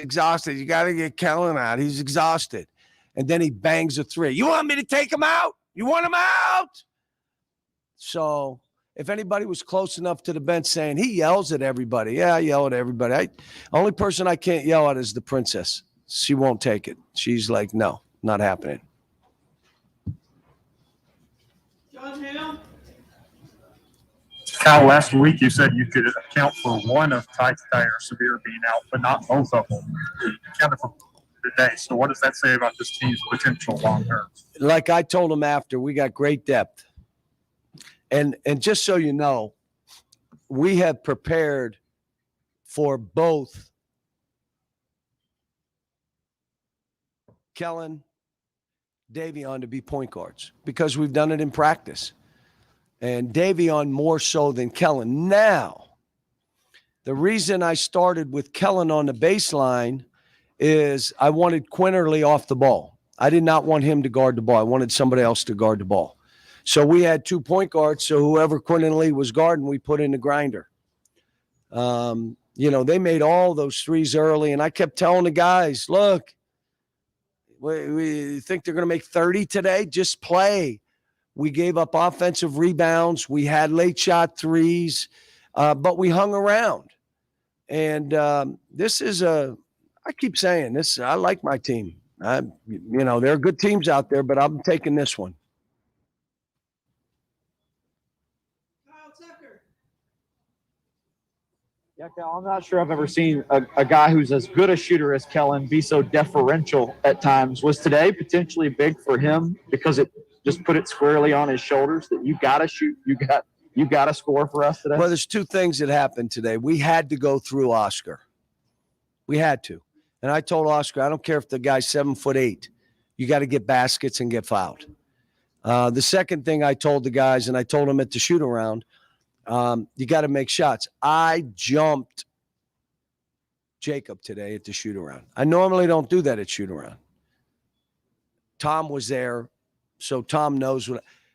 exhausted. You got to get Kellen out. He's exhausted. And then he bangs a three. You want me to take him out? You want him out? So if anybody was close enough to the bench saying he yells at everybody. Yeah, I yell at everybody. Only person I can't yell at is the princess. She won't take it. She's like, no, not happening. John Hale. Kyle, last week you said you could account for one of Ty or Severe being out, but not both of them. You accounted for today. So what does that say about this team's potential long term? Like I told him after, we got great depth. And just so you know, we have prepared for both Kellen, Davion to be point guards because we've done it in practice. And Davion more so than Kellen. Now, the reason I started with Kellen on the baseline is I wanted Quinterly off the ball. I did not want him to guard the ball. I wanted somebody else to guard the ball. So we had 2 point guards, so whoever Quinterly was guarding, we put in the grinder. They made all those threes early, and I kept telling the guys, look, we think they're going to make 30 today? Just play. We gave up offensive rebounds. We had late shot threes, but we hung around. And this is I keep saying this, I like my team. There are good teams out there, but I'm taking this one. Kyle Tucker. Yeah, Cal, I'm not sure I've ever seen a guy who's as good a shooter as Kellen be so deferential at times. Was today potentially big for him because it just put it squarely on his shoulders that you got to shoot, you got to score for us today? Well, there's 2 things that happened today. We had to go through Oscar. We had to. And I told Oscar, I don't care if the guy's 7'8", you got to get baskets and get fouled. The second thing I told the guys, and I told them at the shoot around, you got to make shots. I jumped Jacob today at the shoot around. I normally don't do that at shoot around. Tom was there, so Tom knows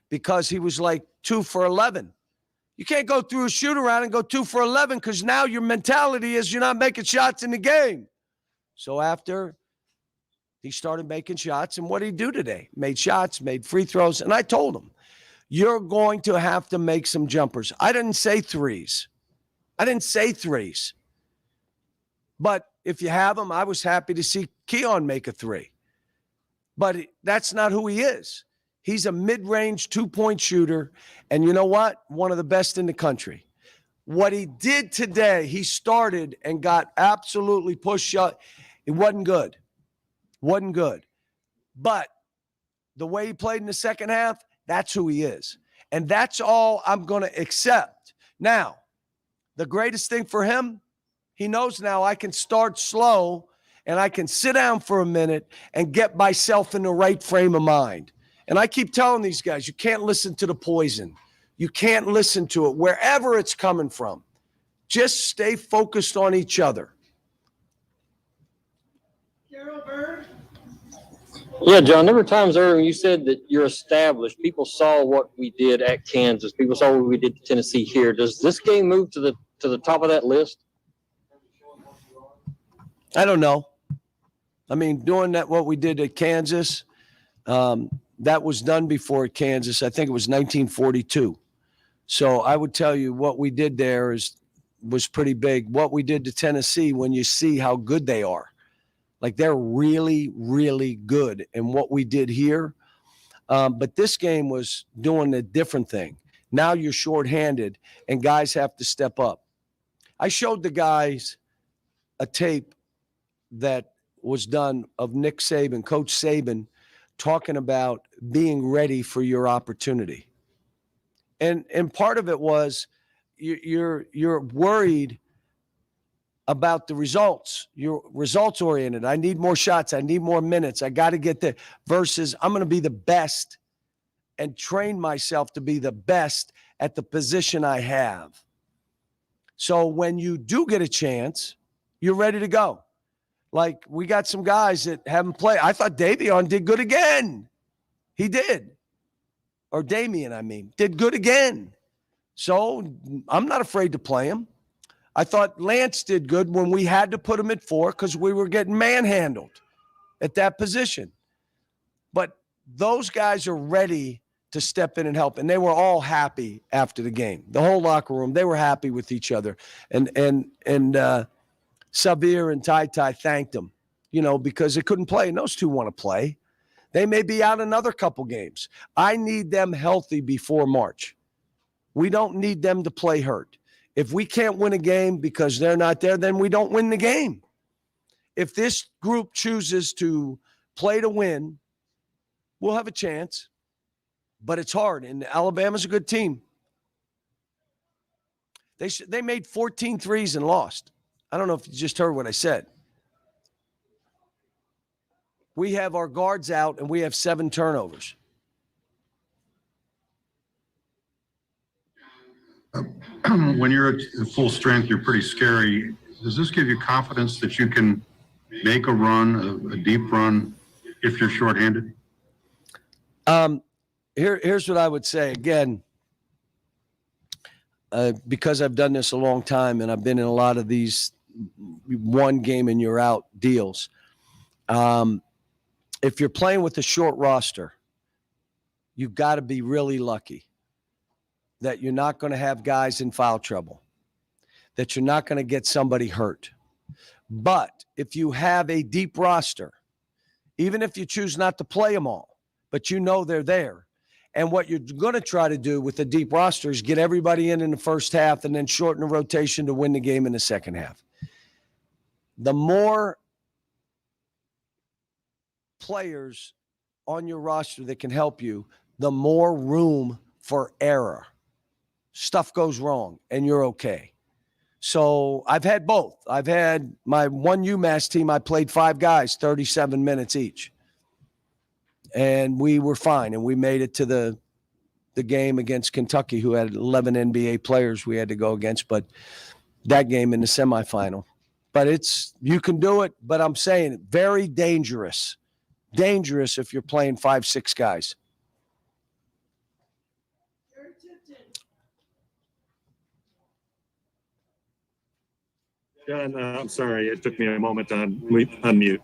because he was like 2 for 11. You can't go through a shoot around and go 2 for 11 because now your mentality is you're not making shots in the game. So after he started making shots, and what did he do today? Made shots, made free throws, and I told him, you're going to have to make some jumpers. I didn't say threes. But if you have them, I was happy to see Keon make a 3. But that's not who he is. He's a mid-range 2-point shooter, and you know what? One of the best in the country. What he did today, he started and got absolutely pushed up. It wasn't good. But the way he played in the second half, that's who he is. And that's all I'm going to accept. Now, the greatest thing for him, he knows now I can start slow and I can sit down for a minute and get myself in the right frame of mind. And I keep telling these guys, you can't listen to the poison. You can't listen to it wherever it's coming from. Just stay focused on each other. Carol Bird. Yeah, John, there were times earlier you said that you're established. People saw what we did at Kansas. People saw what we did to Tennessee here. Does this game move to the top of that list? I don't know. I mean, doing that, what we did at Kansas, that was done before at Kansas. I think it was 1942. So I would tell you what we did there was pretty big. What we did to Tennessee, when you see how good they are, like they're really, really good. And what we did here, but this game was doing a different thing. Now you're shorthanded and guys have to step up. I showed the guys a tape that was done of Nick Saban, Coach Saban, talking about being ready for your opportunity. And part of it was you're worried about the results. You're results oriented. I need more shots. I need more minutes. I got to get there. Versus I'm going to be the best and train myself to be the best at the position I have. So when you do get a chance, you're ready to go. Like we got some guys that haven't played. I thought Davion did good again. He did. Or Damian, did good again. So I'm not afraid to play him. I thought Lance did good when we had to put him at 4 because we were getting manhandled at that position. But those guys are ready to step in and help. And they were all happy after the game. The whole locker room, they were happy with each other. And Sabir and Tai thanked them, because they couldn't play. And those two want to play. They may be out another couple games. I need them healthy before March. We don't need them to play hurt. If we can't win a game because they're not there, then we don't win the game. If this group chooses to play to win, we'll have a chance. But it's hard, and Alabama's a good team. They made 14 threes and lost. I don't know if you just heard what I said. We have our guards out, and we have 7 turnovers. When you're at full strength, you're pretty scary. Does this give you confidence that you can make a run, a deep run, if you're shorthanded? Here's what I would say. Again, because I've done this a long time and I've been in a lot of these one game and you're out deals. If you're playing with a short roster, you've got to be really lucky that you're not going to have guys in foul trouble, that you're not going to get somebody hurt. But if you have a deep roster, even if you choose not to play them all, but they're there. And what you're going to try to do with the deep roster is get everybody in the first half and then shorten the rotation to win the game in the second half. The more players on your roster that can help you, the more room for error. Stuff goes wrong and you're okay. So I've had both. I've had my one UMass team, I played 5 guys, 37 minutes each. And we were fine, and we made it to the game against Kentucky, who had 11 NBA players we had to go against, but that game in the semifinal. But you can do it, but I'm saying very dangerous. Dangerous if you're playing 5-6 guys. Gary Tipton. John, I'm sorry, it took me a moment to unmute.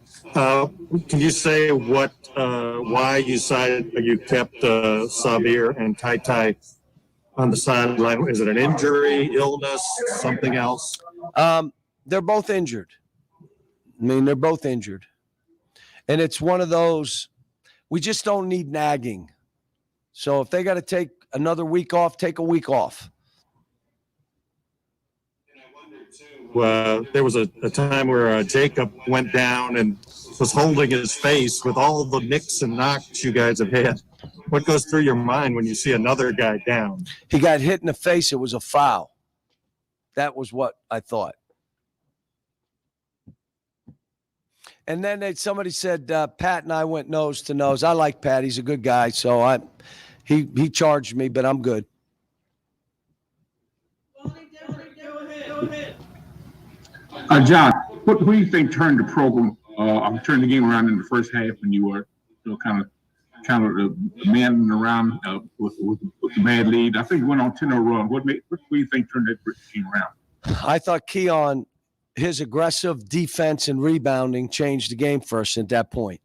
Can you say why you kept Sabir and Tai on the sideline? Is it an injury, illness, something else? They're both injured. They're both injured. And it's one of those, we just don't need nagging. So if they got to take another week off, take a week off. There was a time where Jacob went down and was holding his face with all the nicks and knocks you guys have had. What goes through your mind when you see another guy down? He got hit in the face. It was a foul. That was what I thought. And then somebody said Pat and I went nose to nose. I like Pat. He's a good guy. So he charged me, but I'm good. Bonnie, go ahead. John, who do you think turned the program, turned the game around in the first half when you were kind of manning around with the bad lead? I think you went on 10-0 run. What do you think turned that team around? I thought Keon, his aggressive defense and rebounding changed the game for us at that point.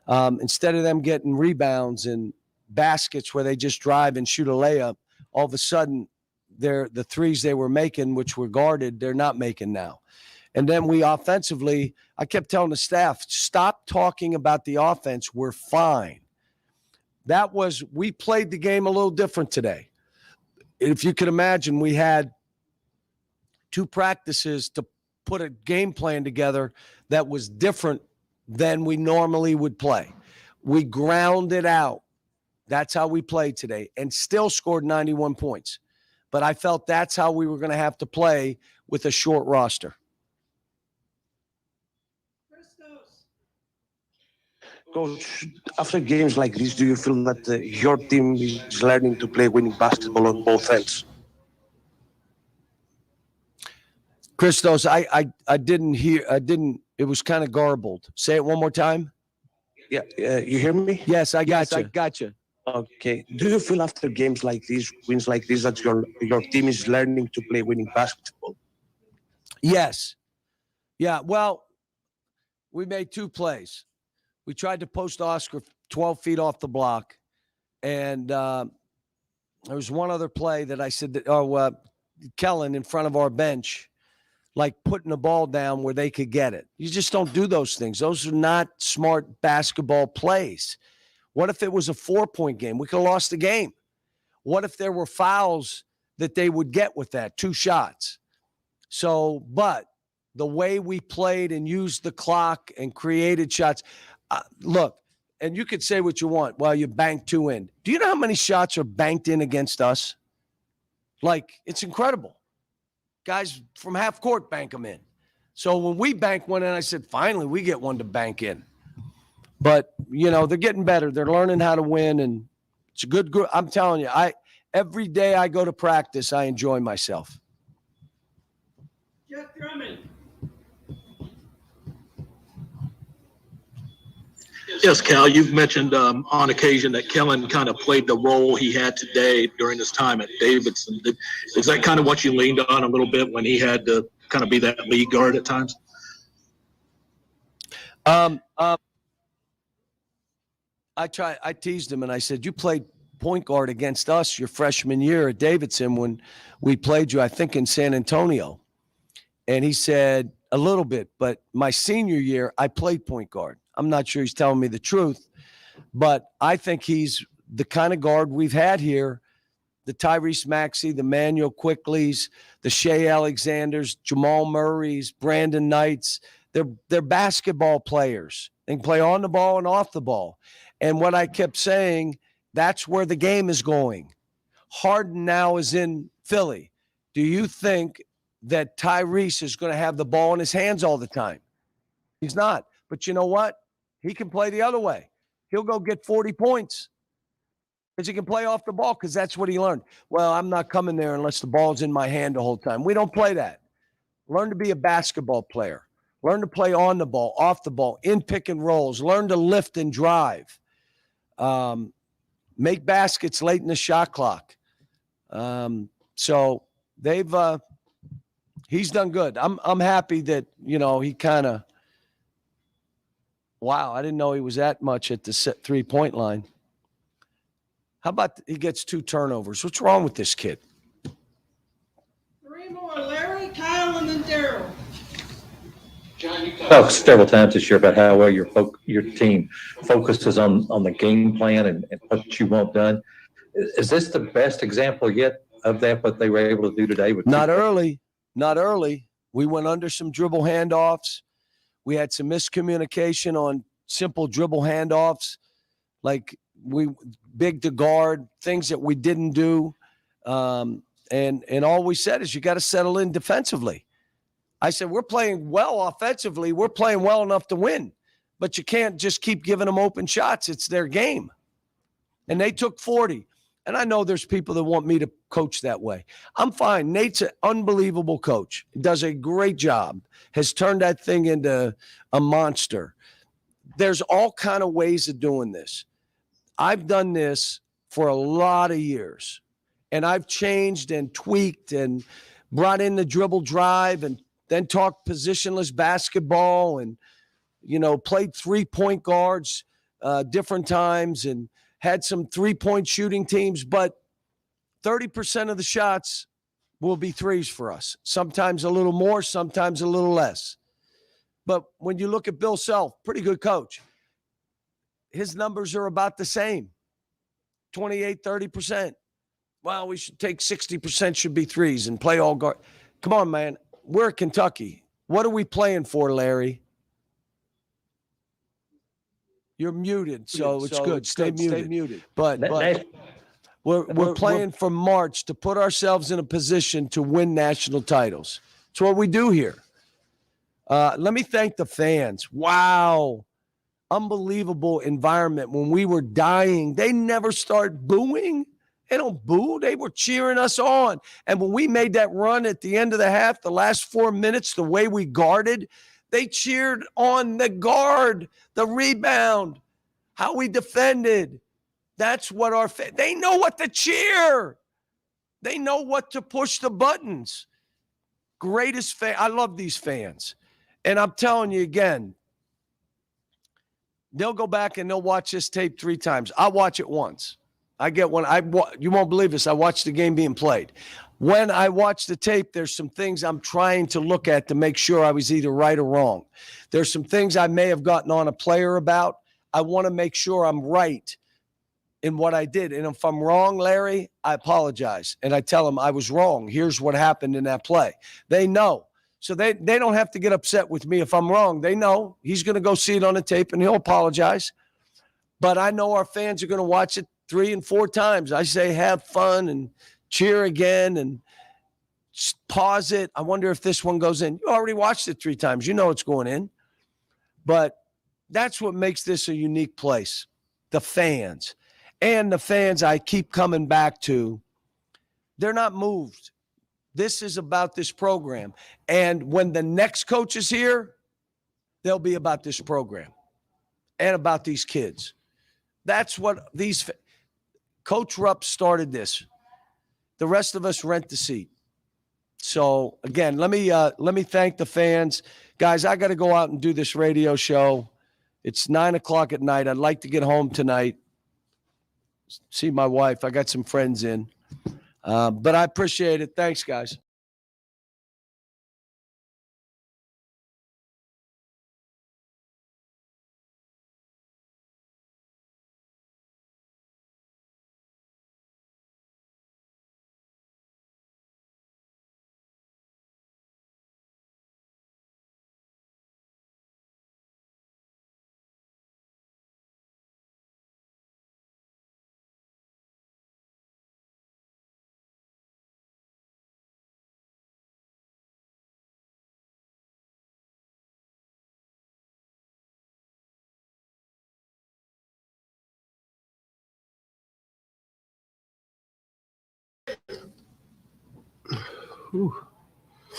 Instead of them getting rebounds and baskets where they just drive and shoot a layup, all of a sudden the threes they were making, which were guarded, they're not making now. And then we offensively, I kept telling the staff, stop talking about the offense. We're fine. We played the game a little different today. If you can imagine, we had 2 practices to put a game plan together that was different than we normally would play. We grounded out. That's how we played today and still scored 91 points. But I felt that's how we were going to have to play with a short roster. Coach, after games like this, do you feel that your team is learning to play winning basketball on both ends? Christos, I didn't hear. It was kind of garbled. Say it one more time. Yeah, you hear me? Yes, I got you. Okay. Do you feel after games like this, wins like this, that your team is learning to play winning basketball? Yes. Yeah. Well, we made 2 plays. We tried to post Oscar 12 feet off the block. And there was one other play that I said that, Kellen in front of our bench, like putting the ball down where they could get it. You just don't do those things. Those are not smart basketball plays. What if it was a 4-point game? We could have lost the game. What if there were fouls that they would get with that? 2 shots. So, but the way we played and used the clock and created shots, look, and you could say what you want. Well, you banked 2 in. Do you know how many shots are banked in against us? Like, it's incredible. Guys from half court bank them in. So when we bank one in, I said, finally, we get one to bank in. But, they're getting better. They're learning how to win, and it's a good group. I'm telling you, every day I go to practice, I enjoy myself. Jeff Drummond. Yes, Cal, you've mentioned on occasion that Kellen kind of played the role he had today during his time at Davidson. Is that kind of what you leaned on a little bit when he had to kind of be that lead guard at times? I teased him and I said, you played point guard against us your freshman year at Davidson when we played you, I think, in San Antonio. And he said, a little bit, but my senior year, I played point guard. I'm not sure he's telling me the truth, but I think he's the kind of guard we've had here. The Tyrese Maxey, the Manuel Quickleys, the Shea Alexanders, Jamal Murrays, Brandon Knights. They're basketball players. They can play on the ball and off the ball. And what I kept saying, that's where the game is going. Harden now is in Philly. Do you think that Tyrese is going to have the ball in his hands all the time? He's not. But you know what? He can play the other way. He'll go get 40 points because he can play off the ball because that's what he learned. Well, I'm not coming there unless the ball's in my hand the whole time. We don't play that. Learn to be a basketball player. Learn to play on the ball, off the ball, in pick and rolls. Learn to lift and drive. Make baskets late in the shot clock. So he's done good. I'm happy that, he kind of, wow, I didn't know he was that much at the 3-point line. How about he gets 2 turnovers? What's wrong with this kid? 3 more. Larry, Kyle, and then Daryl. Talked several times this year about how well your team focuses on the game plan and what you want done. Is this the best example yet of that, what they were able to do today? Not early. We went under some dribble handoffs. We had some miscommunication on simple dribble handoffs, like big to guard, things that we didn't do. And all we said is you got to settle in defensively. I said, we're playing well offensively. We're playing well enough to win, but you can't just keep giving them open shots. It's their game. And they took 40. And I know there's people that want me to coach that way. I'm fine. Nate's an unbelievable coach. Does a great job. Has turned that thing into a monster. There's all kind of ways of doing this. I've done this for a lot of years. And I've changed and tweaked and brought in the dribble drive and then talked positionless basketball and, played 3-point guards different times and had some 3-point shooting teams, but 30% of the shots will be threes for us. Sometimes a little more, sometimes a little less. But when you look at Bill Self, pretty good coach. His numbers are about the same, 28, 30%. Well, we should take 60% should be threes and play all guard. Come on, man. We're Kentucky. What are we playing for, Larry? You're muted, so it's good. Stay muted. But we're playing for March to put ourselves in a position to win national titles. It's what we do here. Let me thank the fans. Wow. Unbelievable environment. When we were dying, they never start booing. They don't boo. They were cheering us on. And when we made that run at the end of the half, the last 4 minutes, the way we guarded, they cheered on the guard, the rebound, how we defended. That's what they know what to cheer. They know what to push the buttons. greatest fan. I love these fans. And I'm telling you again, they'll go back and they'll watch this tape 3 times. I watch it once. I get one. You won't believe this. I watched the game being played. When I watch the tape, there's some things I'm trying to look at to make sure I was either right or wrong. There's some things I may have gotten on a player about. I want to make sure I'm right in what I did. And if I'm wrong, Larry, I apologize. And I tell them I was wrong. Here's what happened in that play. They know. So they don't have to get upset with me if I'm wrong. They know he's going to go see it on the tape and he'll apologize. But I know our fans are going to watch it 3 and 4 times. I say have fun and cheer again and pause it. I wonder if this one goes in. You already watched it 3 times. You know it's going in. But that's what makes this a unique place. The fans. And the fans I keep coming back to, they're not moved. This is about this program. And when the next coach is here, they'll be about this program and about these kids. That's what Coach Rupp started this. The rest of us rent the seat. So again, let me thank the fans. Guys, I got to go out and do this radio show. It's 9:00 at night. I'd like to get home tonight. See my wife. I got some friends in. But I appreciate it. Thanks, guys.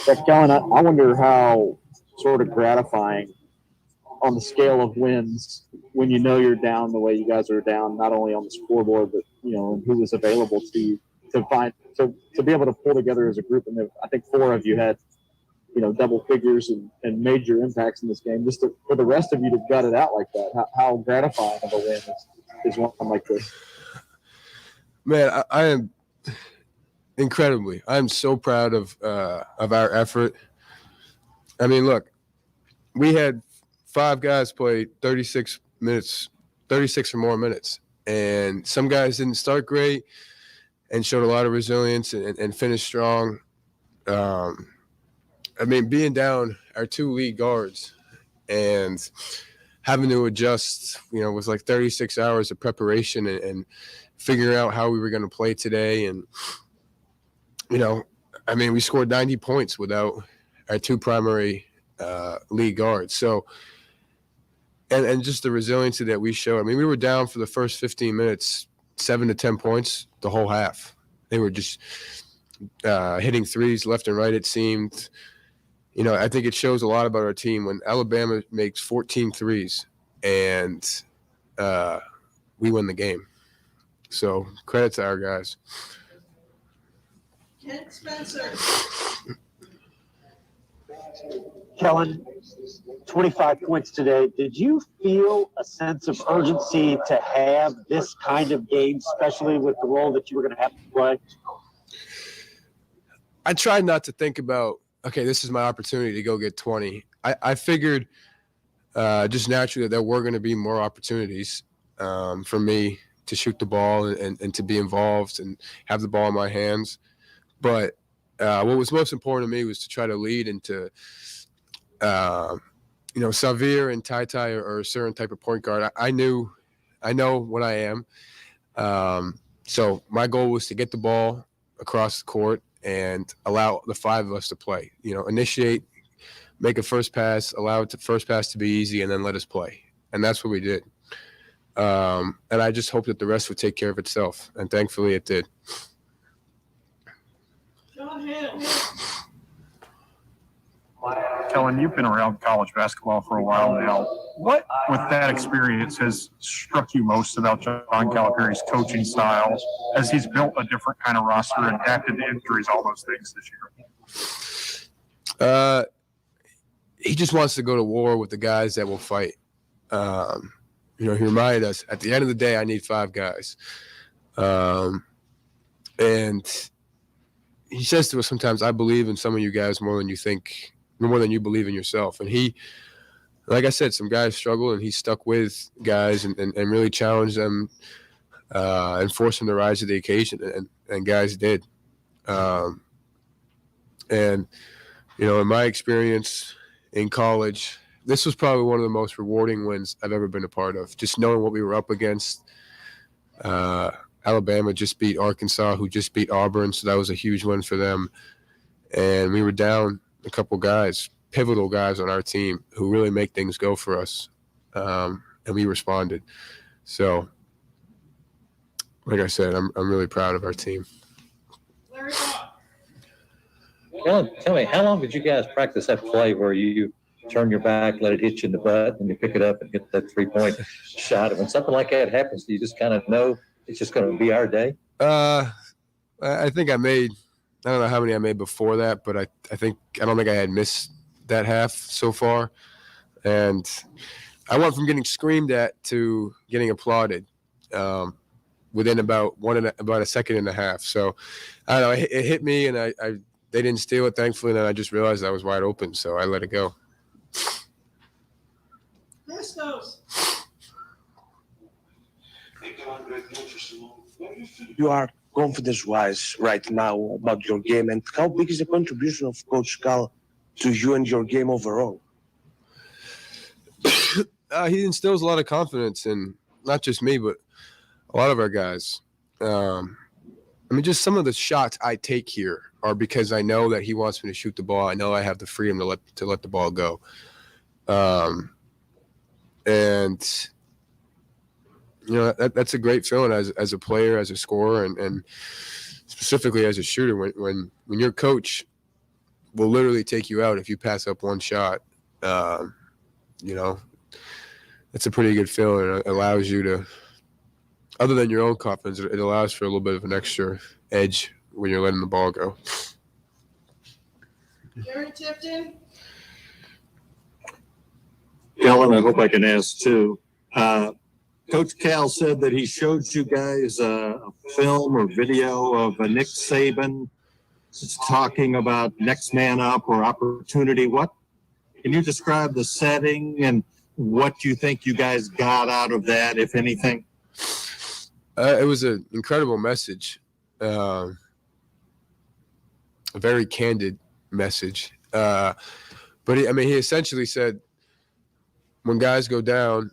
But Kellen, I wonder how sort of gratifying on the scale of wins when you know you're down the way you guys are down, not only on the scoreboard, but and who was available to you to be able to pull together as a group. And I think 4 of you had double figures and major impacts in this game. Just for the rest of you to gut it out like that, how gratifying of a win is one like this. Man, I am incredibly. I'm so proud of our effort. I mean, look, we had 5 guys play 36 or more minutes, and some guys didn't start great and showed a lot of resilience and finished strong. I mean, being down our 2 lead guards and having to adjust, was like 36 hours of preparation and figuring out how we were going to play today. And, I mean, we scored 90 points without our 2 primary lead guards. So, and just the resiliency that we show. I mean, we were down for the first 15 minutes, 7 to 10 points the whole half. They were just hitting threes left and right, it seemed. I think it shows a lot about our team when Alabama makes 14 threes and we win the game. So credit to our guys. Kent Spencer. Kellen, 25 points today. Did you feel a sense of urgency to have this kind of game, especially with the role that you were going to have to play? I tried not to think about, okay, this is my opportunity to go get 20. I figured just naturally that there were going to be more opportunities for me to shoot the ball and to be involved and have the ball in my hands. But what was most important to me was to try to lead into, Xavier and Tai are a certain type of point guard. I know what I am. So my goal was to get the ball across the court and allow the 5 of us to play, initiate, make a first pass, allow the first pass to be easy, and then let us play. And that's what we did. And I just hope that the rest would take care of itself. And thankfully it did. John Hill. Kellen, you've been around college basketball for a while now. What, with that experience, has struck you most about John Calipari's coaching style as he's built a different kind of roster and adapted to injuries, all those things this year? He just wants to go to war with the guys that will fight. He reminded us at the end of the day, I need 5 guys. And he says to us sometimes, I believe in some of you guys more than you believe in yourself. And he, like I said, some guys struggle, and he stuck with guys and really challenged them and forced them to rise to the occasion. And guys did. In my experience in college, this was probably one of the most rewarding wins I've ever been a part of. Just knowing what we were up against. Alabama just beat Arkansas, who just beat Auburn, so that was a huge win for them. And we were down a couple guys, pivotal guys on our team, who really make things go for us, and we responded. So, like I said, I'm really proud of our team. Larry Tell me, how long did you guys practice that play where you turn your back, let it hit you in the butt, and you pick it up and get that 3-point shot? And when something like that happens, do you just kind of know it's just going to be our day? I think I don't know how many I made before that, but I don't think I had missed that half so far. And I went from getting screamed at to getting applauded within about a second and a half. So I don't know, it hit me, and they didn't steal it, thankfully, and then I just realized I was wide open, so I let it go. Christos. You are confidence-wise right now about your game, and how big is the contribution of Coach Cal to you and your game overall? He instills a lot of confidence in not just me, but a lot of our guys. Just some of the shots I take here are because I know that he wants me to shoot the ball. I know I have the freedom to let the ball go. That's a great feeling as a player, as a scorer, and specifically as a shooter. When your coach will literally take you out if you pass up one shot, it's a pretty good feeling. It allows you to, other than your own confidence, it allows for a little bit of an extra edge when you're letting the ball go. Gary Tipton. Kellen, I hope I can ask too. Coach Cal said that he showed you guys a film or video of Nick Saban talking about next man up or opportunity. Can you describe the setting and what you think you guys got out of that, if anything? It was an incredible message, a very candid message. But he essentially said, when guys go down,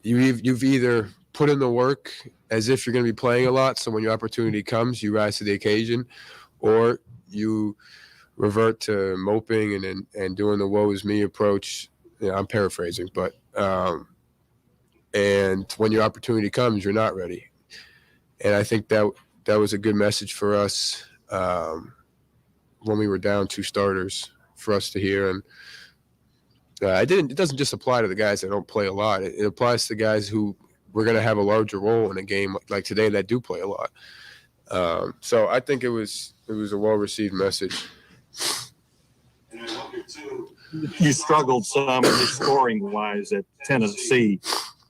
you've either put in the work as if you're going to be playing a lot, so when your opportunity comes, you rise to the occasion, or you revert to moping and doing the woe is me approach. I'm paraphrasing, but and when your opportunity comes, you're not ready. And I think that was a good message for us when we were down 2 starters for us to hear. And it doesn't just apply to the guys that don't play a lot. It applies to guys who we're going to have a larger role in a game like today that do play a lot. So I think it was a well-received message. You struggled some scoring-wise at Tennessee.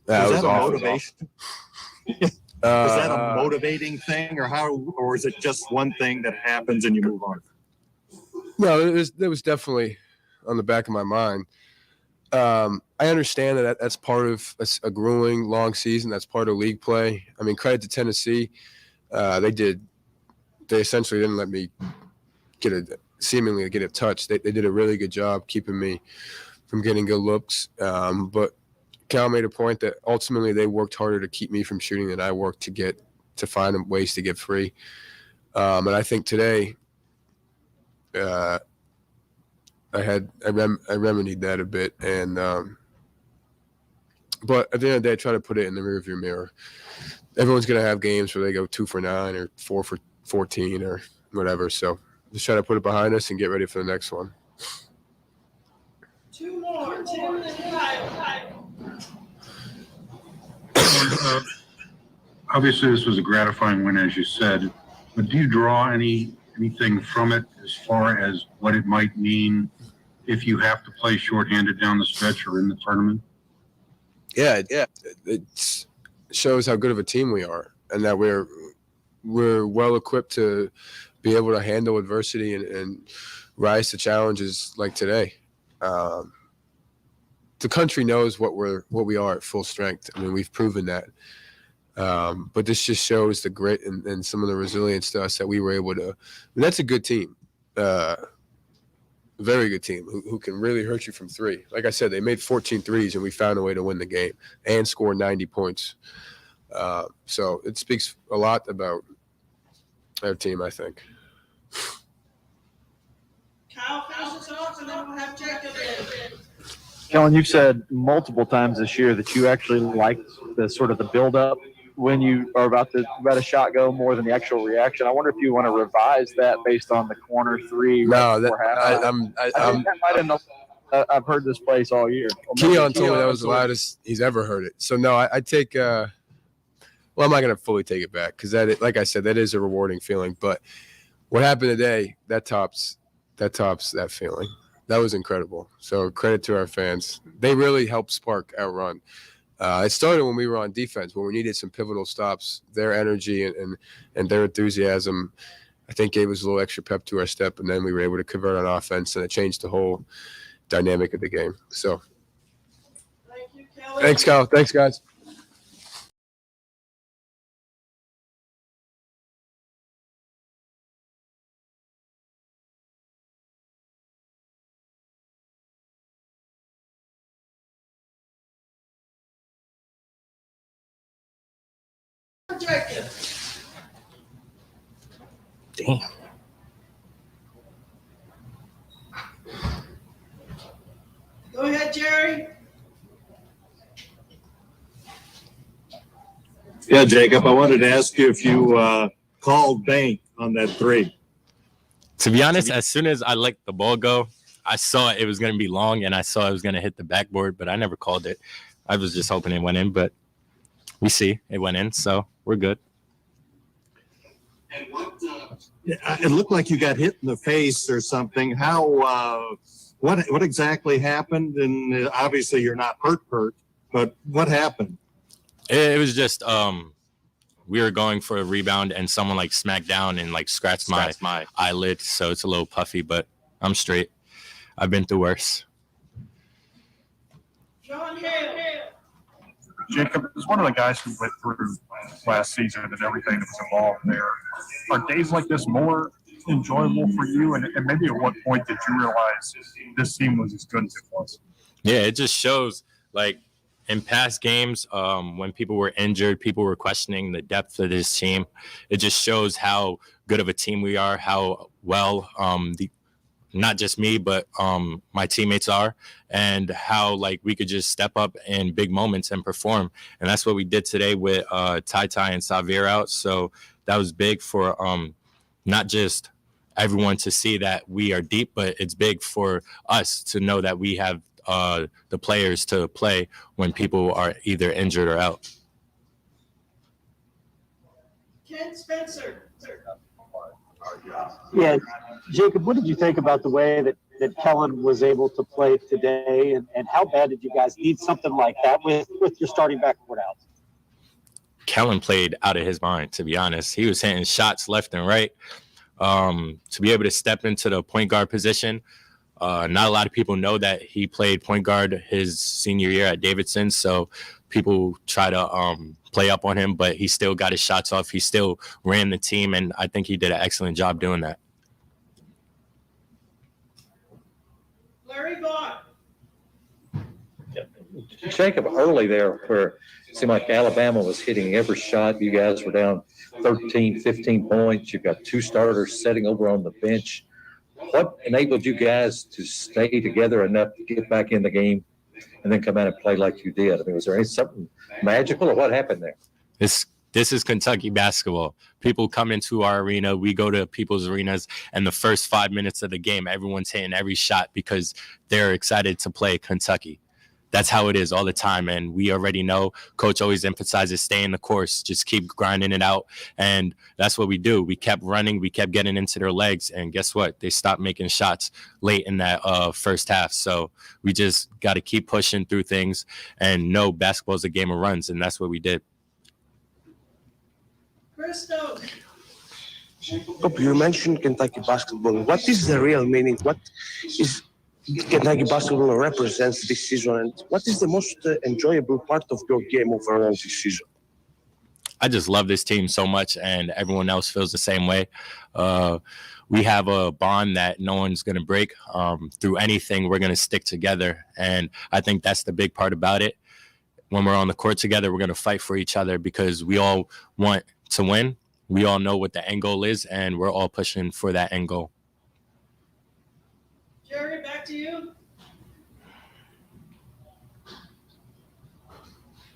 That was a awful. motivation? Is that a motivating thing, or is it just one thing that happens and you move on? No, it was definitely on the back of my mind. I understand that's part of a grueling, long season. That's part of league play. Credit to Tennessee. They essentially didn't let me seemingly get a touch. They did a really good job keeping me from getting good looks. But Cal made a point that ultimately they worked harder to keep me from shooting than I worked to find ways to get free. And I think today, I remedied that a bit, and but at the end of the day, I try to put it in the rearview mirror. Everyone's gonna have games where they go 2 for 9 or 4 for 14 or whatever. So just try to put it behind us and get ready for the next one. 2 more. Tim and Kyle. Obviously, this was a gratifying win, as you said, but do you draw any anything from it as far as what it might mean if you have to play shorthanded down the stretch or in the tournament? Yeah, it shows how good of a team we are, and that we're well equipped to be able to handle adversity and rise to challenges like today. The country knows what we are at full strength. I mean, we've proven that. But this just shows the grit and some of the resilience to us that we were able to. And that's a good team, very good team who can really hurt you from three. Like I said, they made 14 threes, and we found a way to win the game and score 90 points. So it speaks a lot about our team, I think. Kyle finishes off, and then we'll have Jacob in. Kellen, you've said multiple times this year that you actually like the sort of the build-up when you are about to let a shot go more than the actual reaction. I wonder if you want to revise that based on the corner three. No, I've heard this place all year. Keon told me that was the loudest he's ever heard it. So no, I take. Well, I'm not going to fully take it back because like I said, that is a rewarding feeling. But what happened today, that tops that feeling. That was incredible. So credit to our fans. They really helped spark our run. It started when we were on defense, when we needed some pivotal stops. Their energy and their enthusiasm, I think, gave us a little extra pep to our step, and then we were able to convert on offense, and it changed the whole dynamic of the game. So Thank you, Kelly. thanks, Kyle. Thanks, guys. Jacob. Damn. Go ahead, Jerry. Yeah, Jacob, I wanted to ask you if you called bank on that three. To be honest, as soon as I let the ball go, I saw it was going to be long, and I saw it was going to hit the backboard, but I never called it. I was just hoping it went in, but we see it went in, so we're good. And it looked like you got hit in the face or something. How? What exactly happened? And obviously you're not hurt, but what happened? It was just we were going for a rebound, and someone like smacked down and like scratched my eyelid, so it's a little puffy, but I'm straight. I've been through worse. John Hale. Jacob is one of the guys who went through last season and everything that was involved there. Are days like this more enjoyable for you? And maybe at what point did you realize this team was as good as it was? Yeah, it just shows, like, in past games, when people were injured, people were questioning the depth of this team. It just shows how good of a team we are, how well not just me, but my teammates are, and how like we could just step up in big moments and perform. And that's what we did today with Ty and Xavier out. So that was big for not just everyone to see that we are deep, but it's big for us to know that we have the players to play when people are either injured or out. Ken Spencer. Yeah, Jacob, what did you think about the way that Kellen was able to play today, and how bad did you guys need something like that with your starting backcourt out? Kellen played out of his mind, to be honest. He was hitting shots left and right. To be able to step into the point guard position, not a lot of people know that he played point guard his senior year at Davidson, so people try to play up on him, but he still got his shots off. He still ran the team, and I think he did an excellent job doing that. Larry Vaughn. Jacob, early there where it seemed like Alabama was hitting every shot. You guys were down 13, 15 points. You've got two starters sitting over on the bench. What enabled you guys to stay together enough to get back in the game and then come out and play like you did? I mean, was there something magical, or what happened there? This is Kentucky basketball. People come into our arena. We go to people's arenas, and the first 5 minutes of the game, everyone's hitting every shot because they're excited to play Kentucky. that's how it is all the time. And we already know coach always emphasizes stay in the course, just keep grinding it out. And that's what we do. We kept running, we kept getting into their legs. And guess what? They stopped making shots late in that first half. So we just got to keep pushing through things and know basketball is a game of runs. And that's what we did. Christo. Jacob, you mentioned Kentucky basketball. What is the real meaning? What is Kentucky basketball represents this season, and what is the most enjoyable part of your game overall this season? I just love this team so much, and everyone else feels the same way. We have a bond that no one's going to break. Through anything, we're going to stick together, and I think that's the big part about it. When we're on the court together, we're going to fight for each other because we all want to win. We all know what the end goal is, and we're all pushing for that end goal. Jerry, back to you.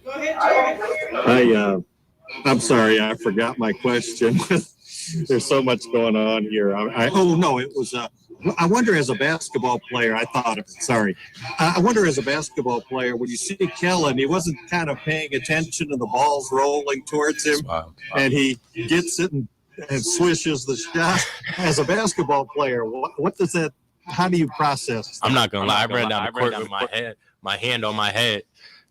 Go ahead, Jerry. I'm sorry, I forgot my question. There's so much going on here. I wonder as a basketball player, I wonder as a basketball player, when you see Kellen, he wasn't kind of paying attention to the balls rolling towards him, and he gets it and swishes the shot. As a basketball player, what does that, how do you process that? I'm not going to lie. I ran down the court with my hand on my head.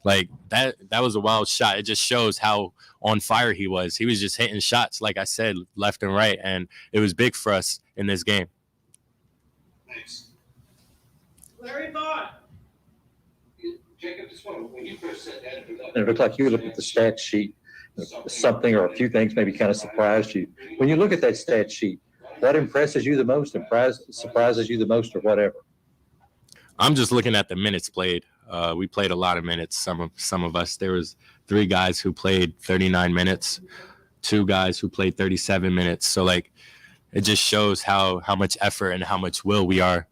Like that was a wild shot. It just shows how on fire he was. He was just hitting shots, like I said, left and right. And it was big for us in this game. Larry Vaughn. Jacob, when you first said that, it looked like you looked at the stat sheet, something or a few things maybe kind of surprised you. When you look at that stat sheet, what impresses you the most, surprises you the most, or whatever? I'm just looking at the minutes played. We played a lot of minutes. Some of us. There was 3 guys who played 39 minutes, 2 guys who played 37 minutes. So like, it just shows how much effort and how much will we are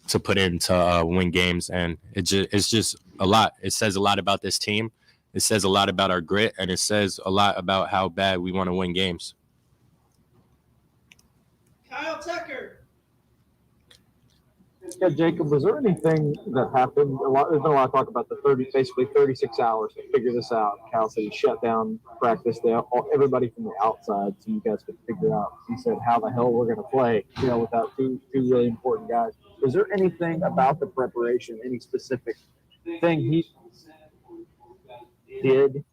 to put in to win games. And it's just a lot. It says a lot about this team. It says a lot about our grit, and it says a lot about how bad we want to win games. Kyle Tucker. Yeah, Jacob, was there anything that happened? There's been a lot of talk about the 36 hours to figure this out. Cal said he shut down practice. Everybody from the outside, so you guys could figure out. He said, how the hell we're going to play, without two really important guys. Was there anything about the preparation, any specific thing he did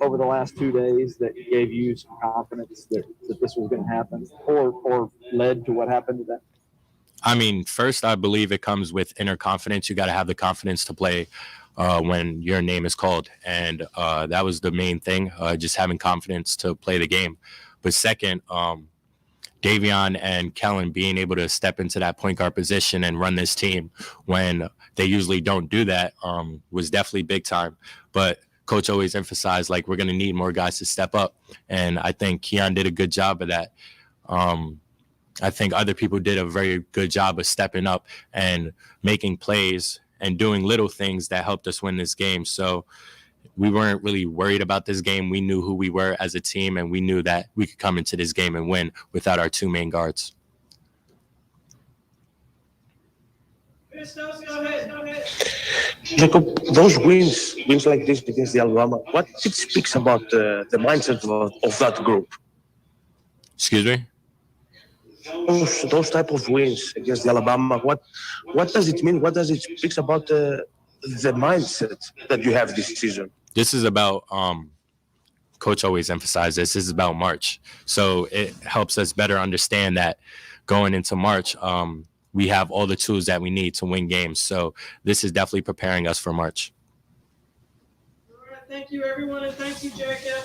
over the last 2 days that gave you some confidence that this was going to happen, or led to what happened today? I mean, first, I believe it comes with inner confidence. You got to have the confidence to play when your name is called. And that was the main thing, just having confidence to play the game. But second, Davion and Kellen being able to step into that point guard position and run this team when they usually don't do that was definitely big time. But coach always emphasized, like, we're going to need more guys to step up. And I think Keon did a good job of that. I think other people did a very good job of stepping up and making plays and doing little things that helped us win this game. So we weren't really worried about this game. We knew who we were as a team, and we knew that we could come into this game and win without our 2 main guards. Go ahead. Jacob, those wins like this against the Alabama, what it speaks about the mindset of that group? Excuse me? Those type of wins against the Alabama, what does it mean? What does it speak about the mindset that you have this season? This is about, coach always emphasized this is about March. So it helps us better understand that going into March, we have all the tools that we need to win games. So this is definitely preparing us for March. All right, thank you, everyone, and thank you, Jacob.